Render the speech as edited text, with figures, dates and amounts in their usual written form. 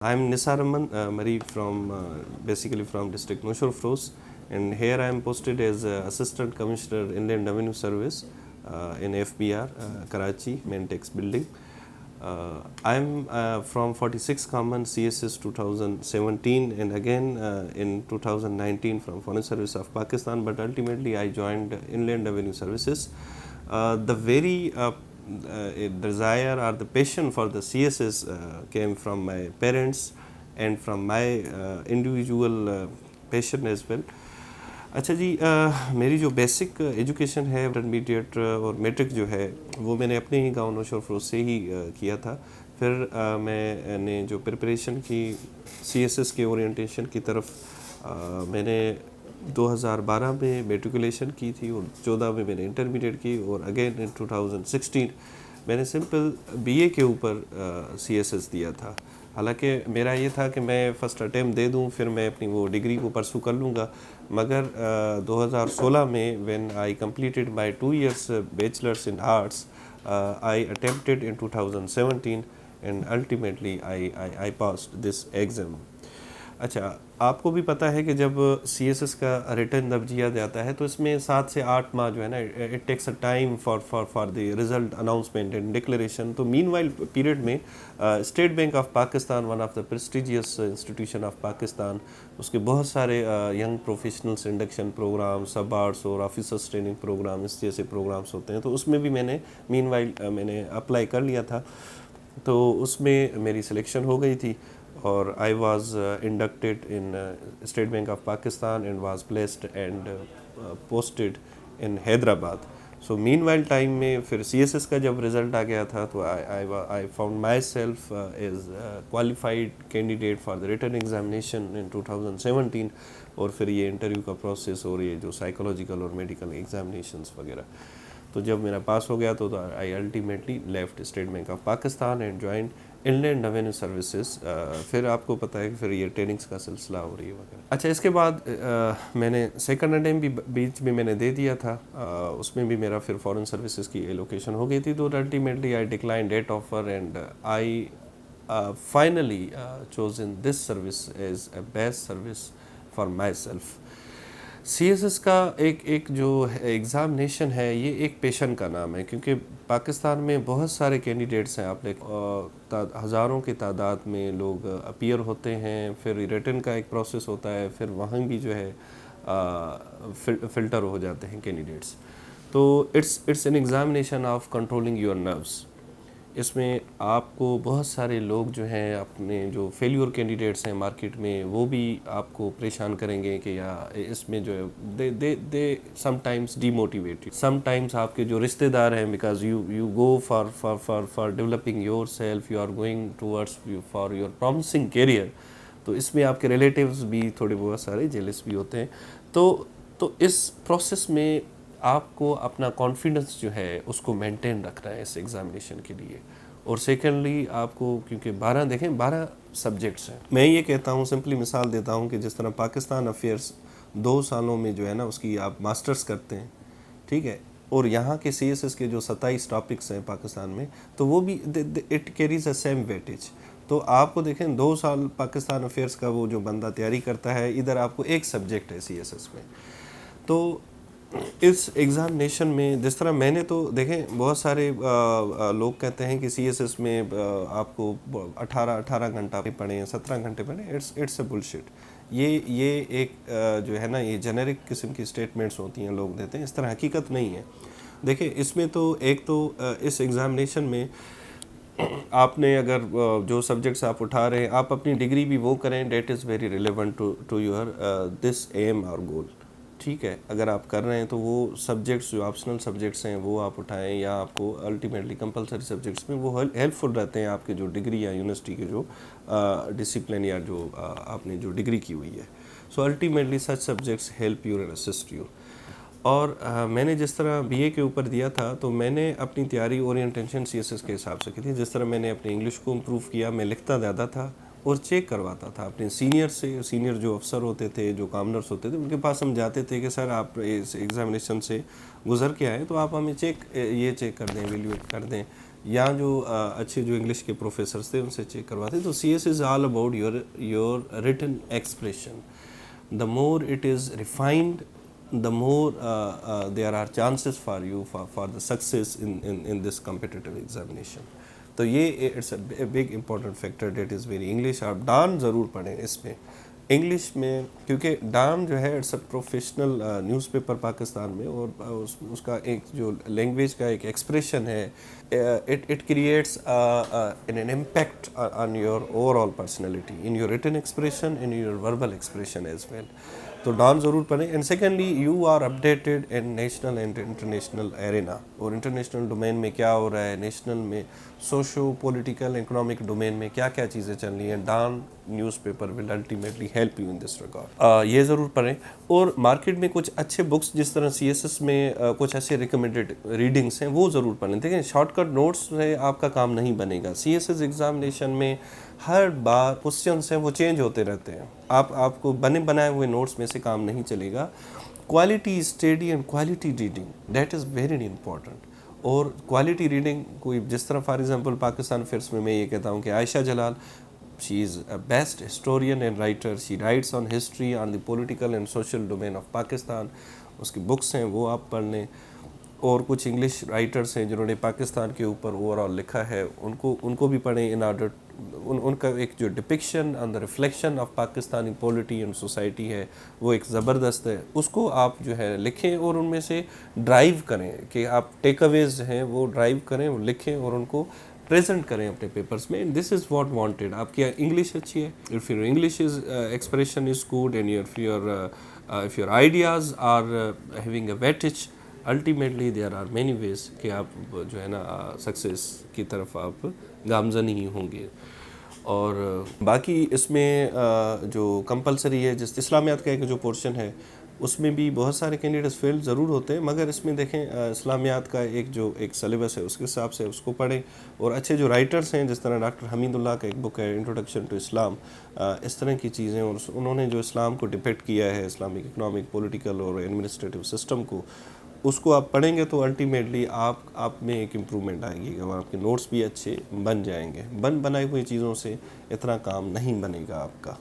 I'm Nisar Aman, Mari from basically from district Nushur Froz, and here I am posted as Assistant Commissioner Inland Revenue Service in FBR, Karachi, Maintex building. I'm from 46 Common CSS 2017 and again in 2019 from Foreign Service of Pakistan, but ultimately I joined Inland Revenue Services. The very desire or the passion for the CSS came from my parents and from my individual passion as well. अच्छा जी, मेरी जो basic education है intermediate और matric जो है वो मैंने अपने ही गांव नौशहर फरोज से ही किया था. फिर मैंने जो प्रिपरेशन की सीएसएस के ओरिएंटेशन की तरफ मैंने 2012 में मेट्रिकुलेशन की थी और 14 में मैंने इंटरमीडिएट की और अगेन इन 2016 मैंने सिंपल बीए के ऊपर सीएसएस दिया था. हालांकि मेरा ये था कि मैं फ़र्स्ट अटैम्प्ट दे दूं फिर मैं अपनी वो डिग्री को परसू कर लूँगा, मगर 2016 में when I completed my 2 years bachelors in arts I attempted in 2017 and ultimately I passed this exam. अच्छा, आपको भी पता है कि जब सीएसएस का रिटर्न जब दिया जाता है तो इसमें 7 से 8 माह जो है ना it takes a time for the result announcement and declaration. तो मीनवाइल पीरियड में State Bank of Pakistan, one of the prestigious institution of Pakistan, उसके बहुत सारे यंग प्रोफेशनल्स इंडक्शन प्रोग्राम, सब आर्ट्स और ऑफिसर्स ट्रेनिंग प्रोग्राम, इस जैसे प्रोग्राम्स होते हैं. तो उसमें भी मैंने मीनवाइल मैंने अप्लाई कर लिया था, तो उसमें मेरी सिलेक्शन हो गई थी और I was inducted in State Bank of Pakistan and was placed and posted in Hyderabad. So meanwhile time में फिर CSS का जब रिज़ल्ट आ गया था तो I found myself as qualified candidate for the written examination in 2017 और फिर ये इंटरव्यू का प्रोसेस और ये जो साइकोलॉजिकल और मेडिकल एग्जामिनेशंस वगैरह. तो जब मेरा पास हो गया तो I ultimately left State Bank of Pakistan and join Inland Revenue Services. फिर आपको पता है कि फिर ये ट्रेनिंग्स का सिलसिला हो रही है वगैरह. अच्छा, इसके बाद मैंने सेकंड अटेम्प्ट भी बीच में मैंने दे दिया था, उसमें भी मेरा फिर फॉरेन सर्विसेज की एलोकेशन हो गई थी. तो ultimately I decline that offer and I finally chosen this service as a best service for my self. CSS का एक जो एग्ज़ामिनेशन है ये एक पेशन का नाम है, क्योंकि पाकिस्तान में बहुत सारे कैंडिडेट्स हैं. आपने हज़ारों की तादाद में लोग अपीयर होते हैं, फिर रिटन का एक प्रोसेस होता है, फिर वहाँ भी जो है फ़िल्टर हो जाते हैं कैंडिडेट्स. तो it's an examination of controlling your nerves. इसमें आपको बहुत सारे लोग जो हैं अपने जो फेल्यूर कैंडिडेट्स हैं मार्केट में वो भी आपको परेशान करेंगे कि या इसमें जो है दे समटाइम्स डीमोटिवेटेड. समटाइम्स आपके जो रिश्तेदार हैं, because you go for developing your self, you are going towards for your promising career. तो इसमें आपके रिलेटिव्स भी थोड़े बहुत सारे जेलस भी होते हैं. तो इस प्रोसेस में आपको अपना कॉन्फिडेंस जो है उसको मेंटेन रखना है इस एग्ज़ामिनेशन के लिए. और सेकेंडली आपको, क्योंकि 12 सब्जेक्ट्स हैं. मैं ये कहता हूँ, सिंपली मिसाल देता हूँ कि जिस तरह पाकिस्तान अफेयर्स 2 सालों में जो है ना उसकी आप मास्टर्स करते हैं, ठीक है, और यहाँ के सीएसएस के जो 27 टॉपिक्स हैं पाकिस्तान में, तो वो भी it carries a same weightage. तो आपको देखें 2 साल पाकिस्तान अफेयर्स का वो जो बंदा तैयारी करता है, इधर आपको एक सब्जेक्ट है सीएसएस में. तो इस एग्ज़ामिनेशन में जिस तरह मैंने तो देखें बहुत सारे लोग कहते हैं कि सीएसएस में आपको 18 घंटा पढ़ें, 17 घंटे पढ़ें. It's a bullshit. ये एक जो है ना ये जेनेरिक किस्म की स्टेटमेंट्स होती हैं, लोग देते हैं. इस तरह हकीकत नहीं है. देखिए, इसमें तो एक तो इस एग्ज़ामिनेशन में आपने अगर जो सब्जेक्ट्स आप उठा रहे हैं, आप अपनी डिग्री भी वो करें that is very relevant to your this aim or goal. ठीक है, अगर आप कर रहे हैं तो वो सब्जेक्ट्स जो ऑप्शनल सब्जेक्ट्स हैं वो आप उठाएं, या आपको अल्टीमेटली कंपलसरी सब्जेक्ट्स में वो हेल्पफुल रहते हैं आपके जो डिग्री या यूनिवर्सिटी के जो डिसिप्लिन या जो आपने जो डिग्री की हुई है. So ultimately such subjects help you and assist you. और मैंने जिस तरह बीए के ऊपर दिया था तो मैंने अपनी तैयारी ओरिएंटेशन सीएसएस के हिसाब से की थी. जिस तरह मैंने अपने इंग्लिश को इम्प्रूव किया, मैं लिखता ज़्यादा था और चेक करवाता था अपने सीनियर से. सीनियर जो अफसर होते थे, जो कामनर्स होते थे, उनके पास हम जाते थे कि सर आप इस एग्ज़ामिनेशन से गुज़र के आए तो आप हमें ये चेक कर दें, एवेल्यूएट कर दें یا جو اچھے جو انگلش کے پروفیسرس تھے ان سے چیک کرواتے. تو C S is all about your written expression. The more it is refined, the more there are chances for you for the success in this competitive examination. تو یہ it's a big important factor that is very. English آپ Dawn ضرور پڑھیں اس میں English میں, کیونکہ Dawn جو ہے it's a professional newspaper Pakistan میں, اور اس کا ایک جو لینگویج کا ایک ایکسپریشن ہے, it creates an impact on your overall personality, in your written expression, in your verbal expression as well. تو ڈان ضرور پڑھیں. And secondly you are updated in national and international arena, اور international domain میں کیا ہو رہا ہے, national میں socio political economic domain میں کیا کیا چیزیں چل رہی ہیں. Dawn newspaper will ultimately help you in this regard. یہ ضرور پڑھیں. اور مارکیٹ میں کچھ اچھے بکس جس طرح سی ایس ایس میں کچھ ایسے ریکمینڈیڈ ریڈنگس ہیں وہ ضرور پڑھیں. دیکھیں شارٹ کٹ نوٹس سے آپ کا کام نہیں بنے گا. سی ایس ایس ایگزامینیشن میں ہر بار کوسچنس ہیں وہ چینج ہوتے رہتے ہیں. آپ کو بنائے ہوئے نوٹس میں سے کام نہیں چلے گا. Quality study and quality reading that is very important. اور کوالٹی ریڈنگ کوئی جس طرح فار ایگزامپل پاکستان افیئرس میں یہ کہتا ہوں کہ عائشہ جلال, she is a best historian and writer. She writes on history, on the political and social domain of Pakistan. اس کی بکس ہیں وہ آپ پڑھ لیں. اور کچھ انگلش رائٹرس ہیں جنہوں نے پاکستان کے اوپر اوور آل لکھا ہے, ان کو بھی پڑھیں. ان آرڈر ان کا ایک جو depiction on the reflection of Pakistani polity and society ہے وہ ایک زبردست ہے. اس کو آپ جو ہے لکھیں اور ان میں سے ڈرائیو کریں کہ آپ ٹیک اویز ہیں وہ ڈرائیو کریں, وہ لکھیں اور ان کو پریزنٹ کریں اپنے پیپرس میں. دس از واٹ وانٹیڈ. آپ کی انگلش اچھی ہے, if your English is expression is good and if your ideas are having a weightage, ultimately there are many ways کہ آپ جو ہے نا سکسیس کی طرف آپ گامزن ہی ہوں گے. اور باقی اس میں جو کمپلسری ہے, جس اسلامیات کا ایک جو پورشن ہے اس میں بھی بہت سارے کینڈیڈیٹس فیل ضرور ہوتے ہیں, مگر اس میں دیکھیں اسلامیات کا ایک سلیبس ہے اس کے حساب سے اس کو پڑھیں. اور اچھے جو رائٹرس ہیں جس طرح ڈاکٹر حمید اللہ کا ایک بک ہے انٹروڈکشن ٹو اسلام, اس طرح کی چیزیں, اور انہوں نے جو اسلام کو ڈپکٹ کیا ہے, اسلامک اکنامک پولیٹیکل اور ایڈمنسٹریٹو سسٹم کو, اس کو آپ پڑھیں گے تو الٹیمیٹلی آپ میں ایک امپرومنٹ آئے گی. آپ کے نوٹس بھی اچھے بن جائیں گے. بنائی ہوئی چیزوں سے اتنا کام نہیں بنے گا آپ کا.